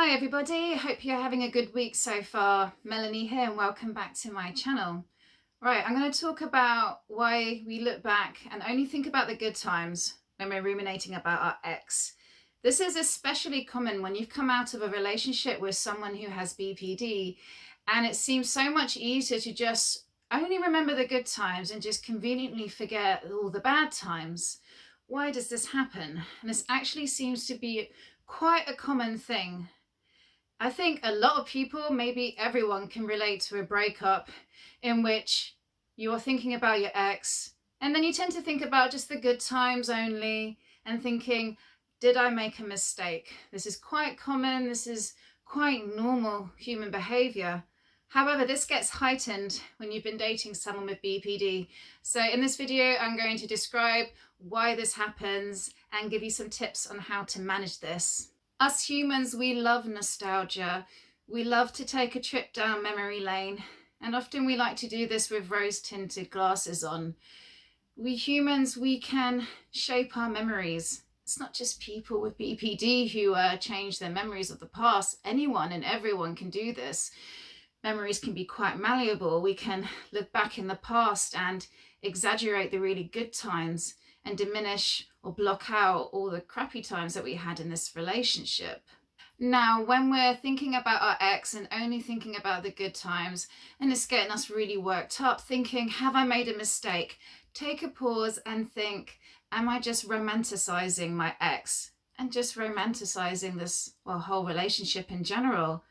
Hi everybody, hope you're having a good week so far. Melanie here and welcome back to my channel. Right, I'm going to talk about why we look back and only think about the good times when we're ruminating about our ex. This is especially common when you've come out of a relationship with someone who has BPD, and it seems so much easier to just only remember the good times and just conveniently forget all the bad times. Why does this happen? And this actually seems to be quite a common thing. I think a lot of people, maybe everyone, can relate to a breakup in which you're thinking about your ex and then you tend to think about just the good times only and thinking, did I make a mistake? This is quite common. This is quite normal human behavior. However, this gets heightened when you've been dating someone with BPD. So in this video, I'm going to describe why this happens and give you some tips on how to manage this. Us humans, we love nostalgia. We love to take a trip down memory lane, and often we like to do this with rose-tinted glasses on. We humans, we can shape our memories. It's not just people with BPD who change their memories of the past. Anyone and everyone can do this. Memories can be quite malleable. We can look back in the past and exaggerate the really good times and diminish or block out all the crappy times that we had in this relationship. Now, when we're thinking about our ex and only thinking about the good times, and it's getting us really worked up, thinking, have I made a mistake? Take a pause and think, am I just romanticizing my ex? And just romanticizing this, whole relationship in general.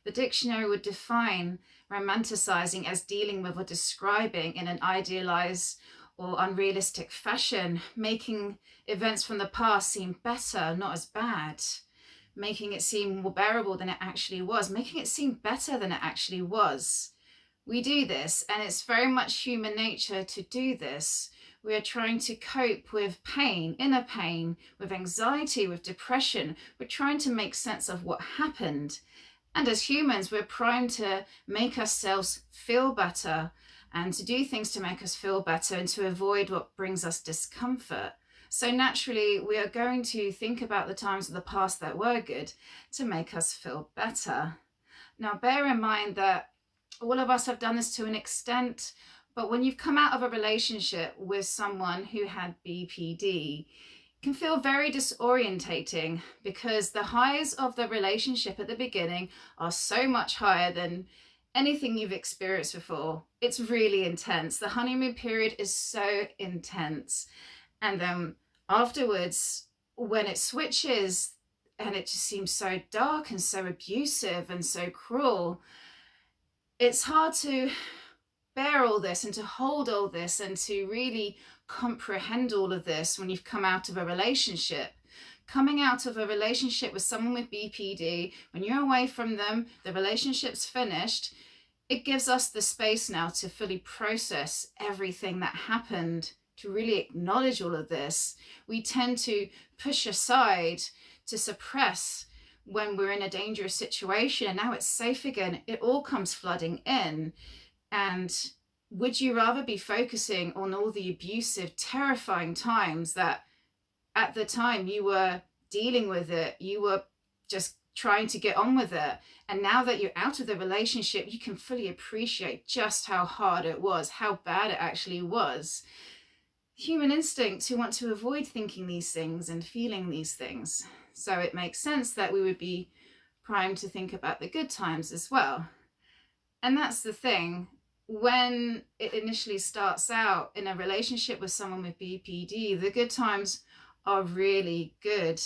The dictionary would define romanticizing as dealing with or describing in an idealized or unrealistic fashion, making events from the past seem better, not as bad, making it seem more bearable than it actually was, making it seem better than it actually was. We do this, and it's very much human nature to do this. We are trying to cope with pain, inner pain, with anxiety, with depression. We're trying to make sense of what happened. And as humans, we're primed to make ourselves feel better and to do things to make us feel better and to avoid what brings us discomfort. So naturally, we are going to think about the times of the past that were good to make us feel better. Now, bear in mind that all of us have done this to an extent, but when you've come out of a relationship with someone who had BPD, can feel very disorientating because the highs of the relationship at the beginning are so much higher than anything you've experienced before. It's really intense. The honeymoon period is so intense. And then afterwards, when it switches and it just seems so dark and so abusive and so cruel, it's hard to bear all this and to hold all this and to really comprehend all of this when you've come out of a relationship. Coming out of a relationship with someone with BPD, when you're away from them, the relationship's finished, it gives us the space now to fully process everything that happened, to really acknowledge all of this. We tend to push aside, to suppress when we're in a dangerous situation, and now it's safe again. It all comes flooding in. And would you rather be focusing on all the abusive, terrifying times that at the time you were dealing with it, you were just trying to get on with it, and now that you're out of the relationship, you can fully appreciate just how hard it was, how bad it actually was. Human instinct to want to avoid thinking these things and feeling these things. So it makes sense that we would be primed to think about the good times as well. And that's the thing. When it initially starts out in a relationship with someone with BPD, the good times are really good.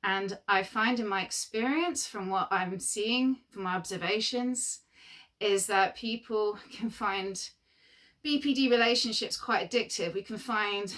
And I find in my experience, from what I'm seeing, from my observations, is that people can find BPD relationships quite addictive. We can find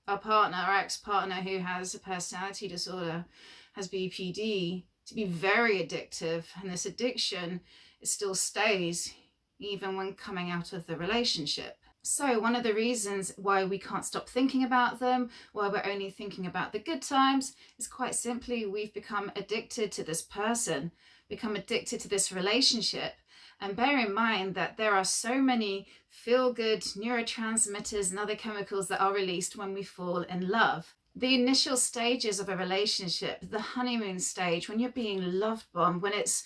our partner, our ex-partner who has a personality disorder, has BPD, to be very addictive. And this addiction, it still stays even when coming out of the relationship. So one of the reasons why we can't stop thinking about them, why we're only thinking about the good times, is quite simply we've become addicted to this person, become addicted to this relationship. And bear in mind that there are so many feel-good neurotransmitters and other chemicals that are released when we fall in love. The initial stages of a relationship, the honeymoon stage, when you're being love bombed, when it's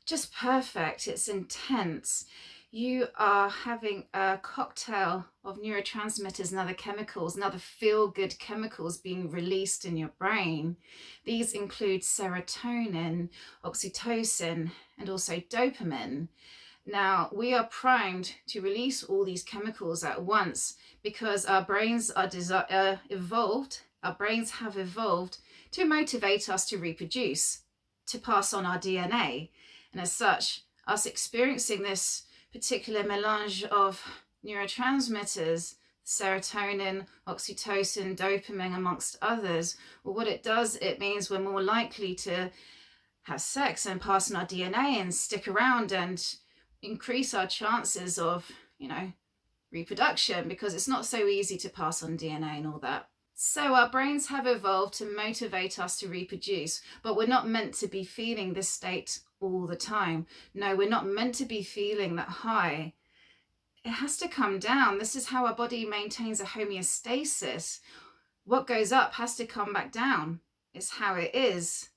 just perfect, it's intense, you are having a cocktail of neurotransmitters and other chemicals and other feel-good chemicals being released in your brain. These include serotonin, oxytocin, and also dopamine. Now, we are primed to release all these chemicals at once because our brains are evolved, our brains have evolved to motivate us to reproduce, to pass on our DNA. And as such, us experiencing this particular melange of neurotransmitters, serotonin, oxytocin, dopamine, amongst others, well, what it does, it means we're more likely to have sex and pass on our DNA and stick around and increase our chances of, reproduction, because it's not so easy to pass on DNA and all that. So our brains have evolved to motivate us to reproduce, but we're not meant to be feeling this state all the time. No, we're not meant to be feeling that high. It has to come down. This is how our body maintains a homeostasis. What goes up has to come back down. It's how it is.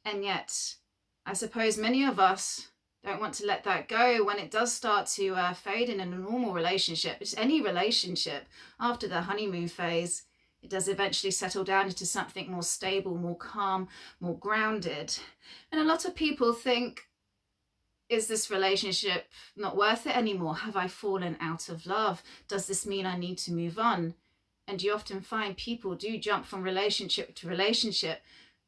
And yet, I suppose many of us don't want to let that go when it does start to fade in a normal relationship. It's any relationship after the honeymoon phase. It does eventually settle down into something more stable, more calm, more grounded. And a lot of people think, is this relationship not worth it anymore? Have I fallen out of love? Does this mean I need to move on? And you often find people do jump from relationship to relationship,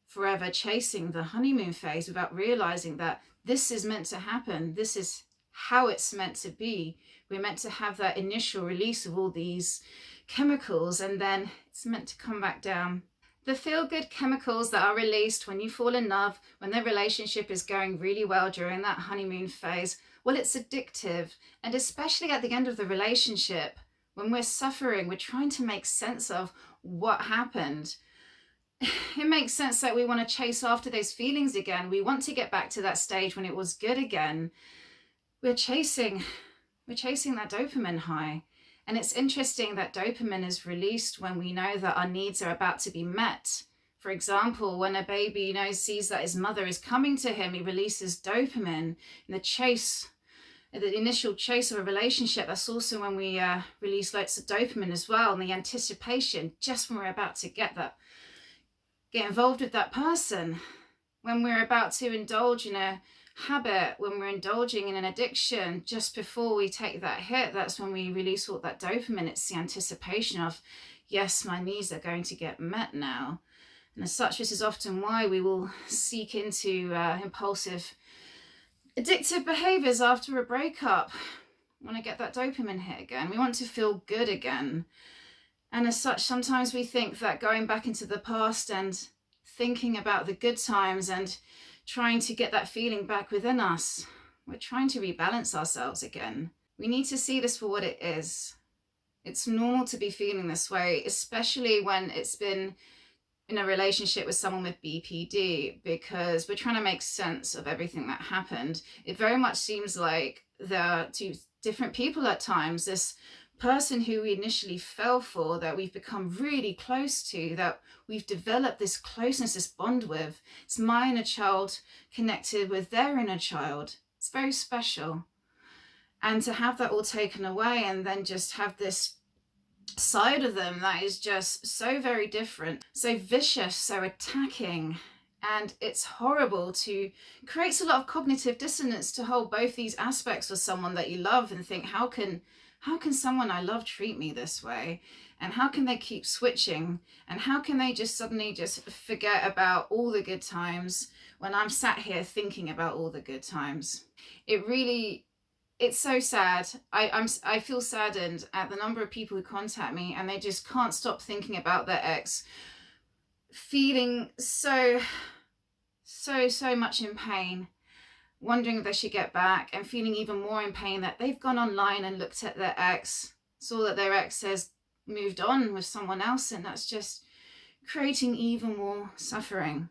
forever chasing the honeymoon phase without realizing that this is meant to happen. This is how it's meant to be. We're meant to have that initial release of all these chemicals, and then it's meant to come back down. The feel-good chemicals that are released when you fall in love, when the relationship is going really well during that honeymoon phase, well, it's addictive. And especially at the end of the relationship, when we're suffering, we're trying to make sense of what happened. It makes sense that we want to chase after those feelings again. We want to get back to that stage when it was good again. We're chasing that dopamine high. And it's interesting that dopamine is released when we know that our needs are about to be met. For example, when a baby, sees that his mother is coming to him, he releases dopamine. In the initial chase of a relationship, that's also when we release lots of dopamine as well, and the anticipation, just when we're about to get involved with that person, when we're about to indulge in a habit, when we're indulging in an addiction, just before we take that hit, that's when we release all that dopamine. It's the anticipation of, yes, my needs are going to get met now. And as such, this is often why we will seek into impulsive, addictive behaviors after a breakup. We want to get that dopamine hit again. We want to feel good again. And as such, sometimes we think that going back into the past and thinking about the good times and trying to get that feeling back within us, we're trying to rebalance ourselves again. We need to see this for what it is. It's normal to be feeling this way, especially when it's been in a relationship with someone with BPD, because we're trying to make sense of everything that happened. It very much seems like there are two different people at times. This person who we initially fell for, that we've become really close to, that we've developed this closeness, this bond with. It's my inner child connected with their inner child. It's very special. And to have that all taken away and then just have this side of them that is just so very different, so vicious, so attacking. And it's horrible creates a lot of cognitive dissonance to hold both these aspects of someone that you love and think, how can someone I love treat me this way? And how can they keep switching? And how can they just suddenly just forget about all the good times when I'm sat here thinking about all the good times? It's so sad. I feel saddened at the number of people who contact me and they just can't stop thinking about their ex, feeling so much in pain, wondering if they should get back, and feeling even more in pain that they've gone online and looked at their ex, saw that their ex has moved on with someone else, and that's just creating even more suffering.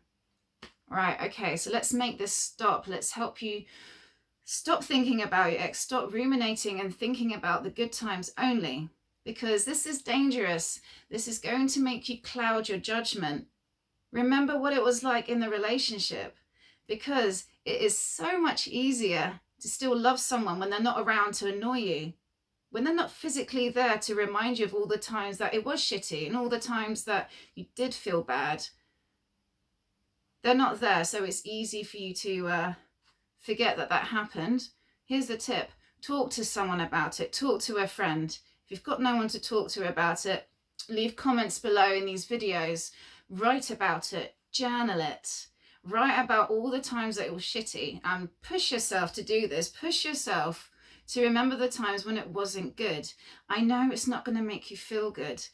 Right, okay, so let's make this stop. Let's help you stop thinking about your ex, stop ruminating and thinking about the good times only. because this is dangerous. This is going to make you cloud your judgment. Remember what it was like in the relationship, because it is so much easier to still love someone when they're not around to annoy you, when they're not physically there to remind you of all the times that it was shitty and all the times that you did feel bad. They're not there, so it's easy for you to forget that that happened. Here's the tip. Talk to someone about it. Talk to a friend. If you've got no one to talk to about it, leave comments below in these videos. Write about it. Journal it. Write about all the times that it was shitty, and push yourself to do this. Push yourself to remember the times when it wasn't good. I know it's not going to make you feel good,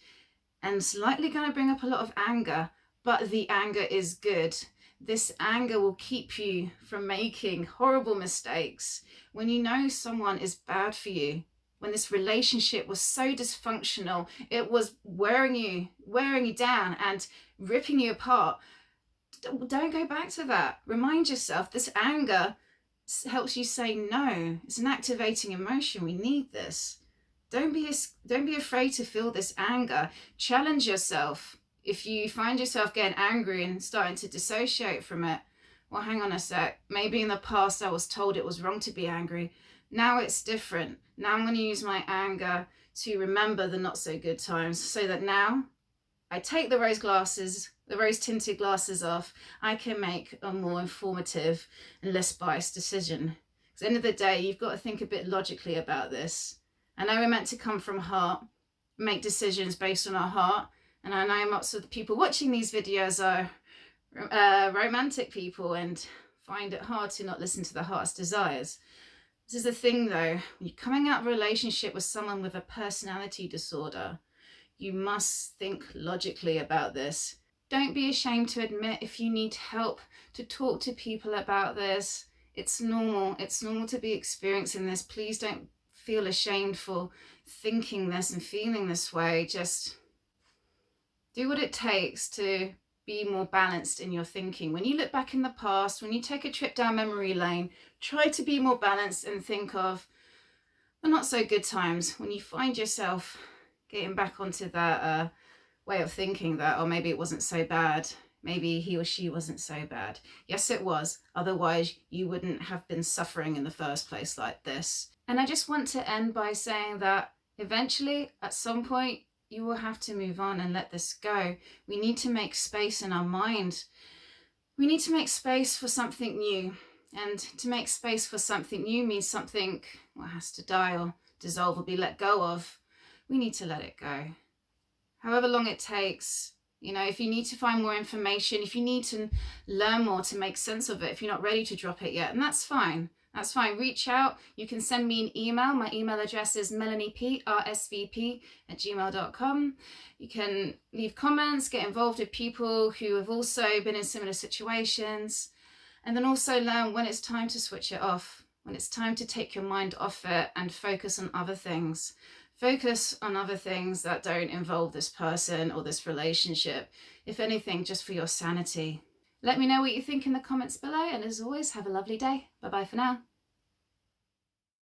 and it's likely going to bring up a lot of anger, but the anger is good. This anger will keep you from making horrible mistakes. When you know someone is bad for you, when this relationship was so dysfunctional, it was wearing you down and ripping you apart, don't go back to that. Remind yourself this anger helps you say no. It's an activating emotion. We need this. Don't be afraid to feel this anger. Challenge yourself. If you find yourself getting angry and starting to dissociate from it, well, hang on a sec. Maybe in the past I was told it was wrong to be angry. Now it's different. Now I'm going to use my anger to remember the not so good times, so that now I take the rose tinted glasses off. I can make a more informative and less biased decision. Because at the end of the day, you've got to think a bit logically about this. I know we're meant to come from heart, make decisions based on our heart. And I know lots of the people watching these videos are romantic people and find it hard to not listen to the heart's desires. This is the thing though, when you're coming out of a relationship with someone with a personality disorder, you must think logically about this. Don't be ashamed to admit if you need help, to talk to people about this. It's normal. It's normal to be experiencing this. Please don't feel ashamed for thinking this and feeling this way. Just do what it takes to be more balanced in your thinking. When you look back in the past, when you take a trip down memory lane, try to be more balanced and think of the not so good times. When you find yourself getting back onto that way of thinking that, oh, maybe it wasn't so bad. Maybe he or she wasn't so bad. Yes, it was. Otherwise, you wouldn't have been suffering in the first place like this. And I just want to end by saying that eventually, at some point, you will have to move on and let this go. We need to make space in our mind. We need to make space for something new. And to make space for something new means something has to die or dissolve or be let go of. We need to let it go. However long it takes, if you need to find more information, if you need to learn more to make sense of it, if you're not ready to drop it yet, and that's fine. That's fine. Reach out. You can send me an email. My email address is melaniep@rsvp@gmail.com. You can leave comments, get involved with people who have also been in similar situations, and then also learn when it's time to switch it off, when it's time to take your mind off it and focus on other things. Focus on other things that don't involve this person or this relationship. If anything, just for your sanity. Let me know what you think in the comments below, and as always, have a lovely day. Bye-bye for now.